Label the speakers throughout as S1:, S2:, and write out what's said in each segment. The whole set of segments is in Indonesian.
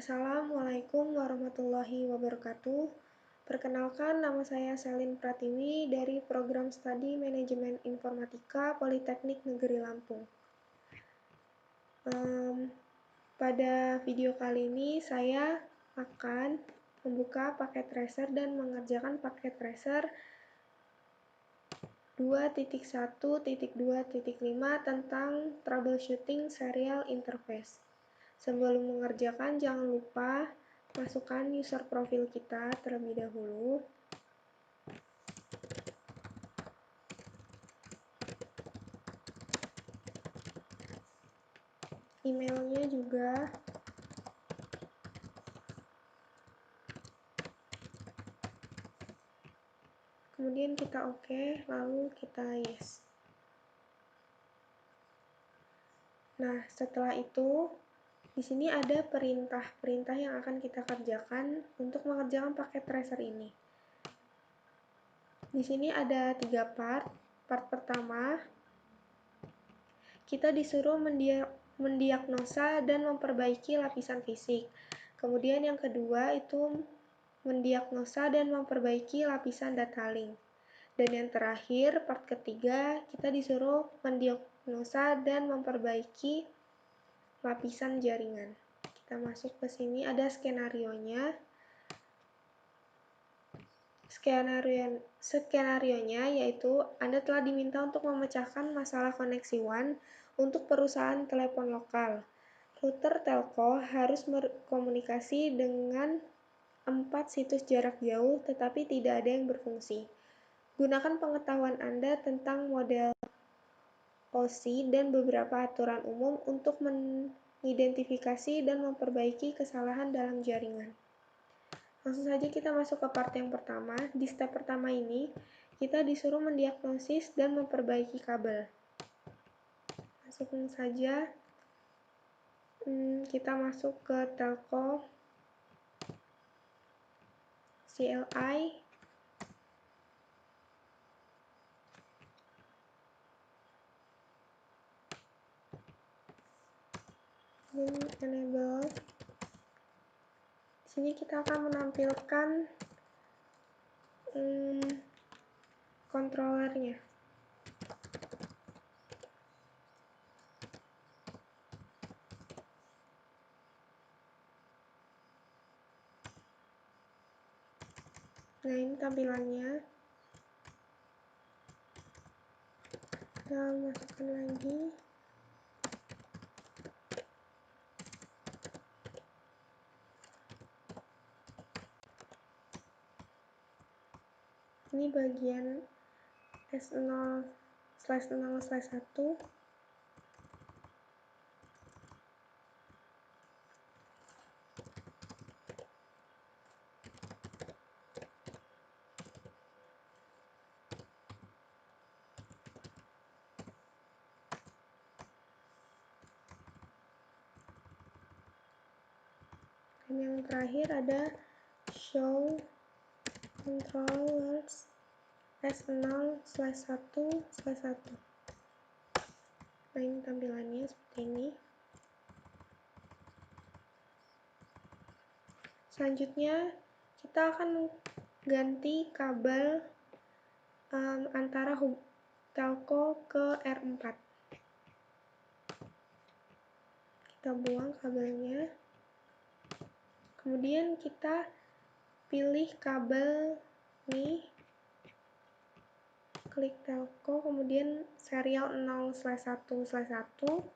S1: Assalamualaikum warahmatullahi wabarakatuh. Perkenalkan, nama saya Selin Pratiwi dari Program Studi Manajemen Informatika Politeknik Negeri Lampung. Pada video kali ini saya akan membuka paket tracer dan mengerjakan paket tracer 2.1.2.5 tentang troubleshooting serial interface. Sebelum mengerjakan, jangan lupa masukkan user profil kita terlebih dahulu. Emailnya juga. Kemudian kita oke, lalu kita yes. Nah, setelah itu di sini ada perintah-perintah yang akan kita kerjakan untuk mengerjakan paket tracer ini. Di sini ada 3 part. Part pertama, kita disuruh mendiagnosa dan memperbaiki lapisan fisik. Kemudian yang kedua itu mendiagnosa dan memperbaiki lapisan data link. Dan yang terakhir, part ketiga, kita disuruh mendiagnosa dan memperbaiki lapisan jaringan. Kita masuk ke sini, ada skenarionya. Skenarionya yaitu Anda telah diminta untuk memecahkan masalah koneksi WAN untuk perusahaan telepon lokal. Router telco harus berkomunikasi dengan 4 situs jarak jauh tetapi tidak ada yang berfungsi. Gunakan pengetahuan Anda tentang model OSI dan beberapa aturan umum untuk mengidentifikasi dan memperbaiki kesalahan dalam jaringan. Langsung saja kita masuk ke part yang pertama. Di step pertama ini, kita disuruh mendiagnosis dan memperbaiki kabel. Masukin saja. Kita masuk ke telco CLI. Enable. Di sini kita akan menampilkan controllernya. Nah, ini tampilannya. Kita masukkan lagi. Ini bagian S0/0/1. Dan yang terakhir ada show controllers S0/1/1. Nah, ini tampilannya seperti ini. Selanjutnya, kita akan ganti kabel antara telco ke R4. Kita buang kabelnya. Kemudian kita pilih kabel nih. Klik telco, kemudian serial 0/1/1.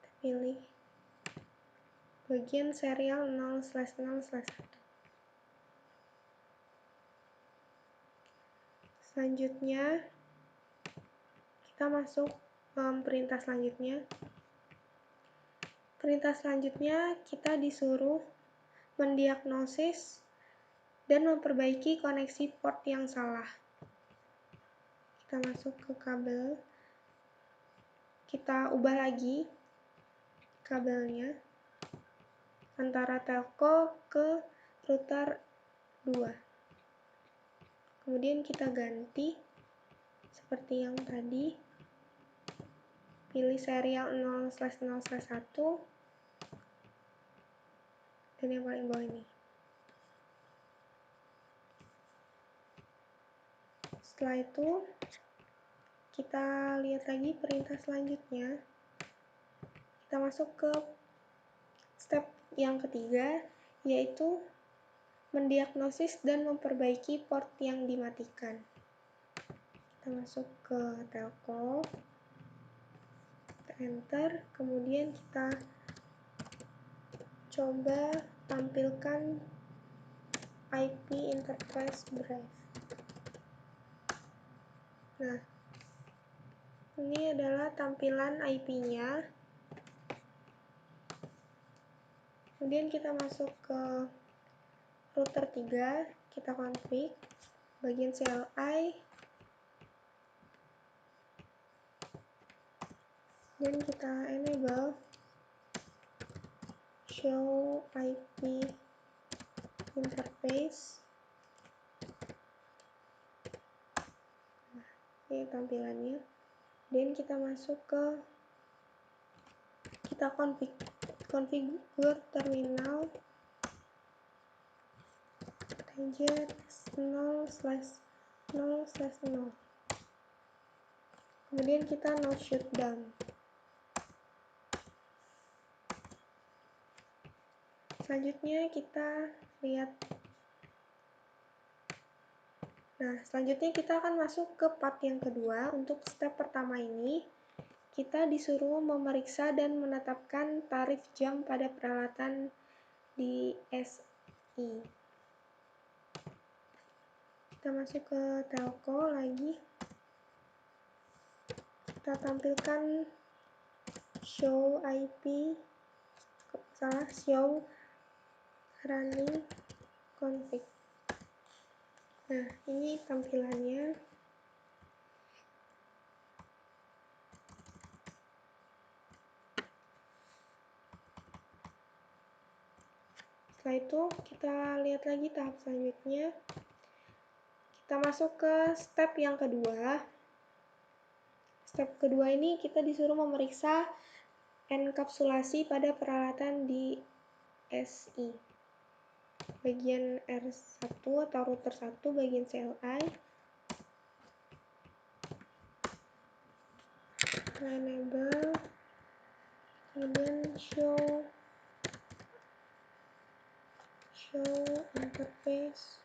S1: Kita pilih bagian serial 0/0/1. Selanjutnya, kita masuk perintah selanjutnya. Perintah selanjutnya, kita disuruh mendiagnosis dan memperbaiki koneksi port yang salah. Kita masuk ke kabel. Kita ubah lagi kabelnya antara telco ke router 2. Kemudian kita ganti seperti yang tadi. Pilih serial 0/0/1. dan yang paling bawah ini. Setelah itu kita lihat lagi perintah selanjutnya. Kita masuk ke step yang ketiga, yaitu mendiagnosis dan memperbaiki port yang dimatikan. Kita masuk ke telco, kita enter, kemudian kita coba tampilkan IP interface drive. Nah, ini adalah tampilan IP-nya. Kemudian kita masuk ke router 3, kita config, bagian CLI, dan kita enable show IP interface. Nah, ini tampilannya. Dan kita masuk ke configure terminal integer 0/0/0. Kemudian kita no shutdown. Selanjutnya kita lihat. Nah, selanjutnya kita akan masuk ke part yang kedua. Untuk step pertama ini, kita disuruh memeriksa dan menetapkan tarif jam pada peralatan di SI. Kita masuk ke telco lagi. Kita tampilkan show running config. Nah, ini tampilannya. Setelah itu kita lihat lagi tahap selanjutnya. Kita masuk ke step yang kedua. Step kedua ini kita disuruh memeriksa enkapsulasi pada peralatan di SI. Bagian R1 atau router 1, bagian CLI. Enable, kemudian show interface.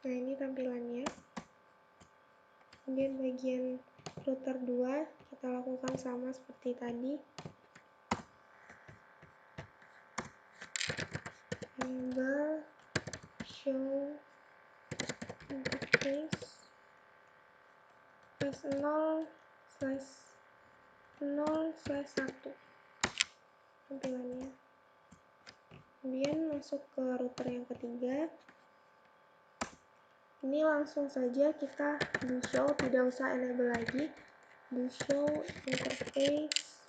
S1: Nah, ini tampilannya. Kemudian bagian router 2 kita lakukan sama seperti tadi. Enable show interface S0/0/1 tampilannya. Kemudian masuk ke router yang ketiga. Ini langsung saja kita do show, tidak usah enable lagi. Do show interface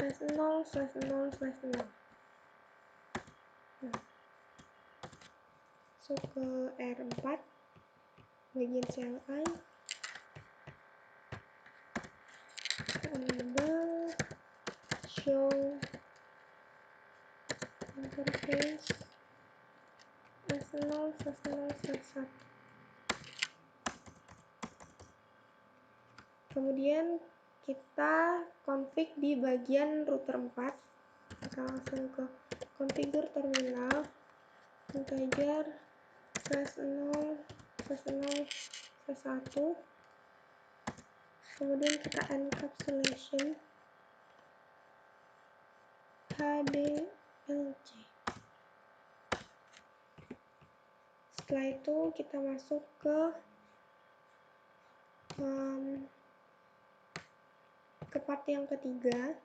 S1: S0/0/0. Nah, masuk ke R4, bagian CLI. Enable show interface S0/0/1. Kemudian kita config di bagian router 4. Kita langsung ke configure terminal integer /0/0/1. Kemudian kita encapsulation HDLC. Setelah itu kita masuk ke part yang ketiga.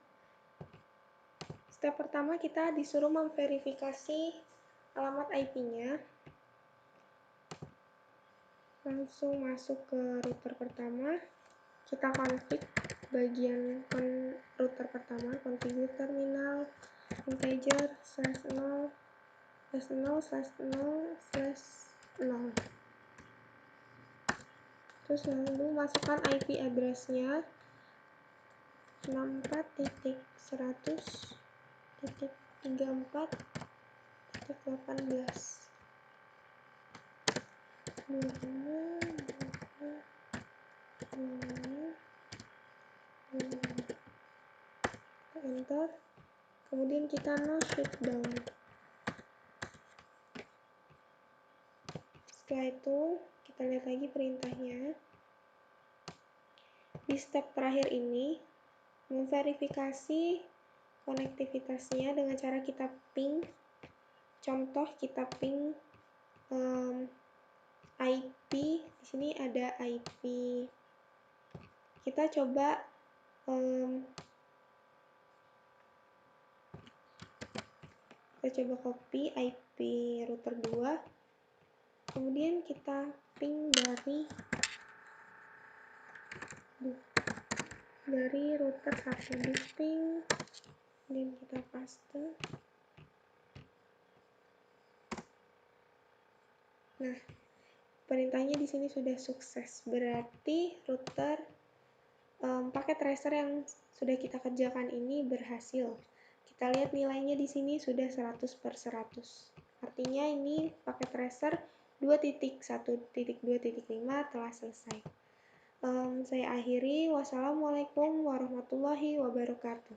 S1: Step pertama kita disuruh memverifikasi alamat IP-nya. Langsung masuk ke router pertama. Kita config bagian router pertama, configure terminal integer /0 /0/0/0. Terus lalu masukkan IP address-nya 64.100.34.18. Enter. Kemudian kita no shutdown. Setelah itu kita lihat lagi perintahnya. Di step terakhir ini memverifikasi konektivitasnya dengan cara kita ping. Contoh kita ping IP. Di sini ada IP. Kita coba copy IP router 2. Kemudian kita ping dari router 1 di ping, kemudian kita paste. Nah, perintahnya di sini sudah sukses, berarti router paket tracer yang sudah kita kerjakan ini berhasil. Kita lihat nilainya di sini sudah 100/100. Artinya ini paket tracer 2.1.2.5 telah selesai. Saya akhiri. Wassalamualaikum warahmatullahi wabarakatuh.